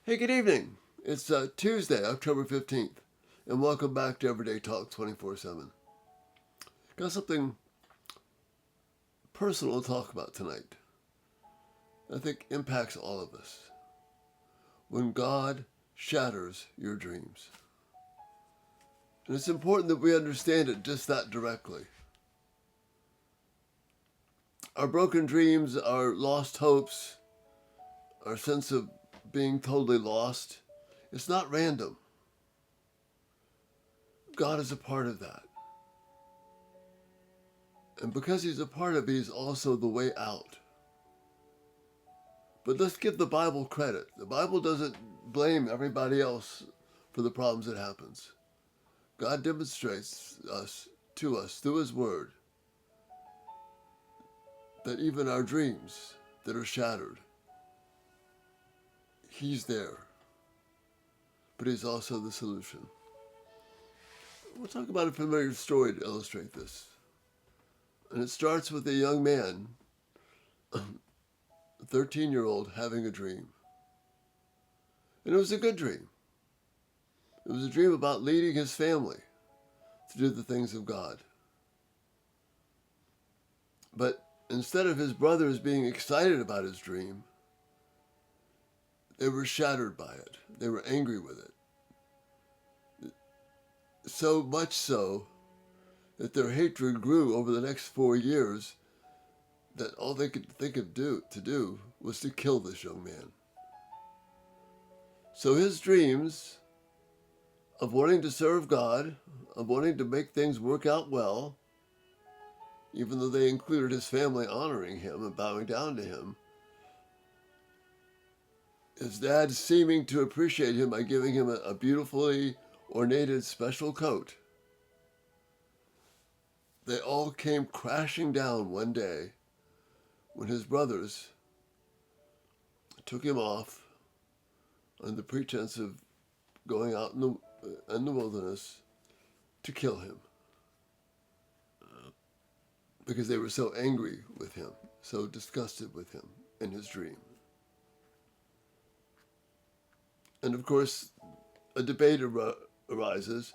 Hey, good evening. It's Tuesday, October 15th, and welcome back to Everyday Talk 24/7. Got something personal to talk about tonight. I think impacts all of us. When God shatters your dreams. And it's important that we understand it just that directly. Our broken dreams, our lost hopes, our sense of being totally lost, it's not random. God is a part of that. And because he's a part of it, he's also the way out. But let's give the Bible credit. The Bible doesn't blame everybody else for the problems that happens. God demonstrates to us through his word that even our dreams that are shattered, he's there. But he's also the solution. We'll talk about a familiar story to illustrate this. And it starts with a young man, a 13-year-old, having a dream. And it was a good dream. It was a dream about leading his family to do the things of God. But instead of his brothers being excited about his dream, they were shattered by it. They were angry with it. So much so that their hatred grew over the next 4 years, that all they could think of to do was to kill this young man. So his dreams of wanting to serve God, of wanting to make things work out well, even though they included his family honoring him and bowing down to him, his dad seeming to appreciate him by giving him a beautifully ornated special coat, they all came crashing down one day when his brothers took him off on the pretense of going out in the wilderness to kill him, because they were so angry with him, so disgusted with him in his dream. And of course, a debate arises,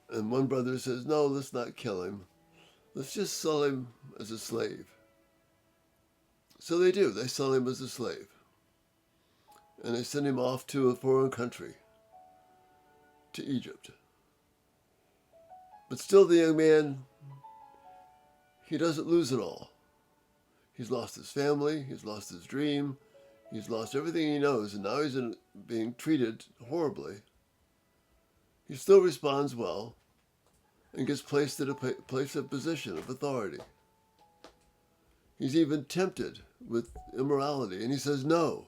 and one brother says, no, let's not kill him. Let's just sell him as a slave. So they do. They sell him as a slave. And they send him off to a foreign country, to Egypt. But still the young man, he doesn't lose it all. He's lost his family, he's lost his dream, he's lost everything he knows, and now he's being treated horribly. He still responds well and gets placed at a place of position of authority. He's even tempted with immorality, and he says no.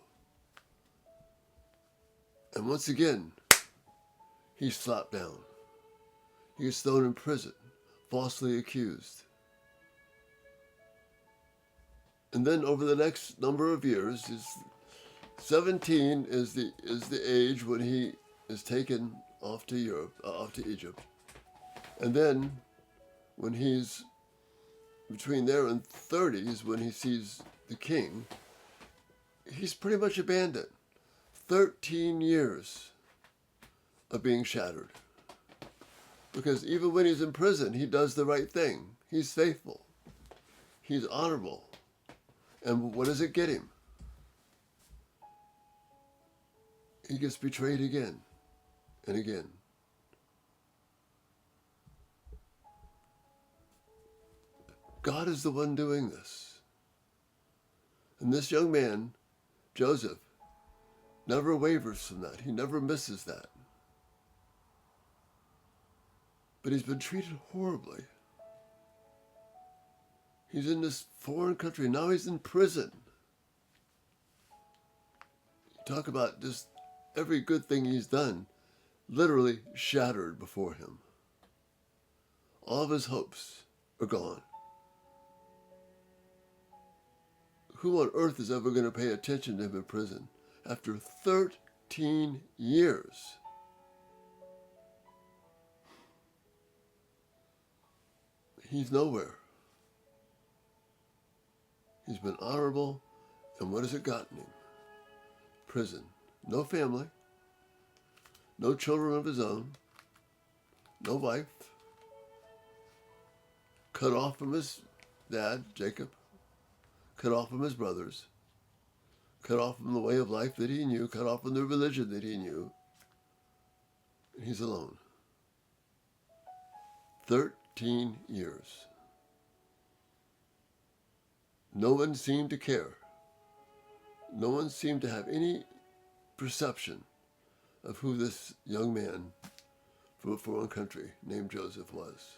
And once again, he's slapped down. He is thrown in prison, falsely accused. And then over the next number of years, 17 is the age when he is taken off to Egypt. And then when he's between there and 30 is when he sees the king. He's pretty much abandoned. 13 years of being shattered. Because even when he's in prison, he does the right thing. He's faithful. He's honorable. And what does it get him? He gets betrayed again and again. God is the one doing this. And this young man, Joseph, never wavers from that. He never misses that. But he's been treated horribly. He's in this foreign country. Now he's in prison. Talk about just every good thing he's done literally shattered before him. All of his hopes are gone. Who on earth is ever going to pay attention to him in prison after 13 years? He's nowhere. He's been honorable, and what has it gotten him? Prison no family, no children of his own, no wife, cut off from his dad, Jacob, cut off from his brothers, cut off from the way of life that he knew, cut off from the religion that he knew. He's alone. 13 years. No one seemed to care. No one seemed to have any perception of who this young man from a foreign country named Joseph was.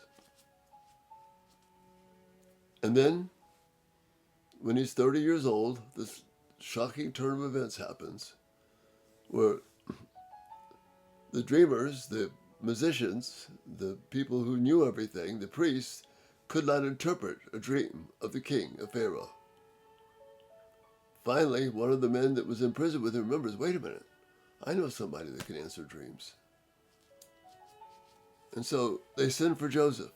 And then, when he's 30 years old, this shocking turn of events happens where the dreamers, the musicians, the people who knew everything, the priests, could not interpret a dream of the king of Pharaoh. Finally, one of the men that was in prison with him remembers, wait a minute, I know somebody that can answer dreams. And so they send for Joseph.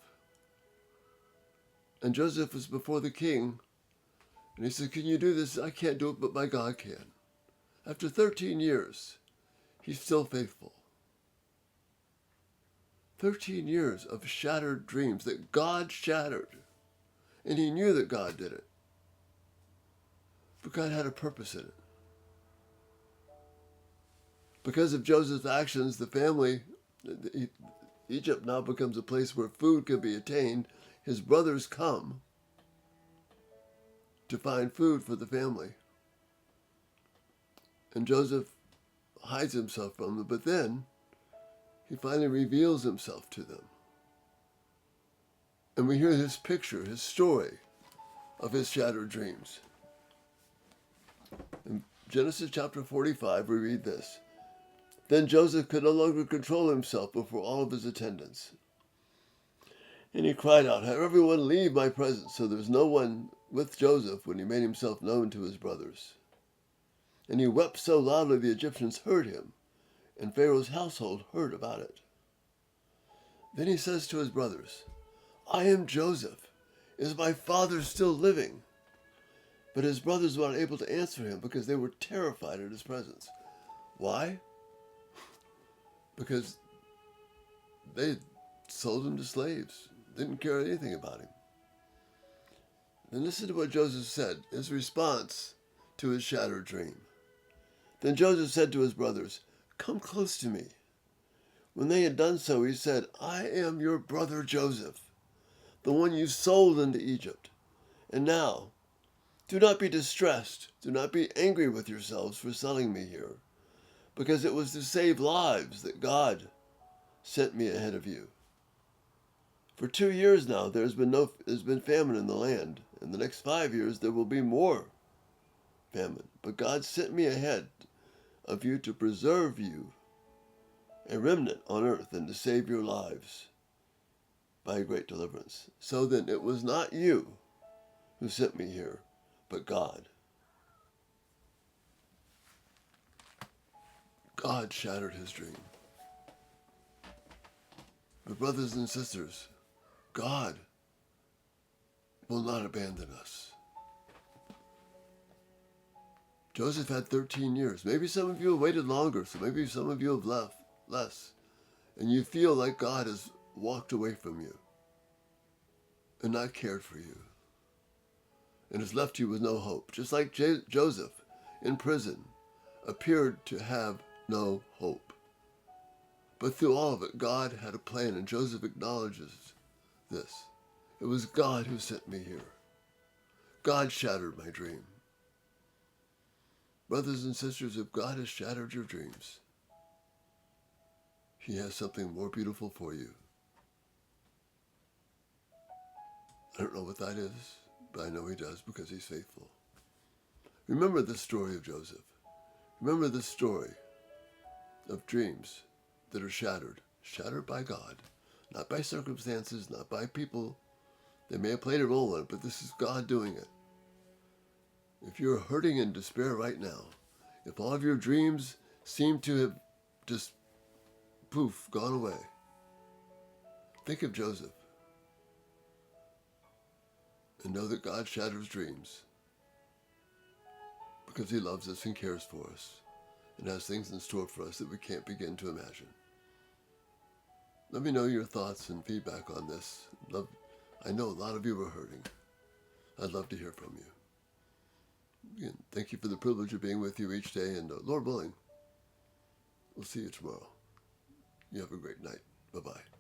And Joseph was before the king, and he said, can you do this? I can't do it, but my God can. After 13 years, he's still faithful. 13 years of shattered dreams that God shattered. And he knew that God did it. But God had a purpose in it. Because of Joseph's actions, the family, Egypt now becomes a place where food can be attained. His brothers come to find food for the family. And Joseph hides himself from them, but then he finally reveals himself to them. And we hear his picture, his story of his shattered dreams. In Genesis chapter 45, we read this. Then Joseph could no longer control himself before all of his attendants. And he cried out, have everyone leave my presence. So there was no one with Joseph when he made himself known to his brothers. And he wept so loudly the Egyptians heard him, and Pharaoh's household heard about it. Then he says to his brothers, I am Joseph. Is my father still living? But his brothers were unable to answer him because they were terrified at his presence. Why? Because they sold him to slaves, didn't care anything about him. Then listen to what Joseph said, his response to his shattered dream. Then Joseph said to his brothers, come close to me. When they had done so, he said, I am your brother Joseph, the one you sold into Egypt. And now, do not be distressed, do not be angry with yourselves for selling me here, because it was to save lives that God sent me ahead of you. For 2 years now there's been famine in the land. In the next 5 years there will be more famine. But God sent me ahead of you to preserve you, a remnant on earth, and to save your lives by a great deliverance. So then it was not you who sent me here, but God. God shattered his dream. But brothers and sisters, God will not abandon us. Joseph had 13 years. Maybe some of you have waited longer, so maybe some of you have left less. And you feel like God has walked away from you and not cared for you and has left you with no hope. Just like Joseph in prison appeared to have no hope. But through all of it, God had a plan, and Joseph acknowledges this. It was God who sent me here. God shattered my dream. Brothers and sisters, if God has shattered your dreams, he has something more beautiful for you. I don't know what that is, but I know he does because he's faithful. Remember the story of Joseph. Remember the story of dreams that are shattered by God, not by circumstances, not by people. They may have played a role in it, but this is God doing it. If you're hurting in despair right now, if all of your dreams seem to have just poof, gone away, think of Joseph and know that God shatters dreams because he loves us and cares for us. and has things in store for us that we can't begin to imagine. Let me know your thoughts and feedback on this. I know a lot of you are hurting. I'd love to hear from you. Again, thank you for the privilege of being with you each day, and Lord willing, we'll see you tomorrow. You have a great night. Bye-bye.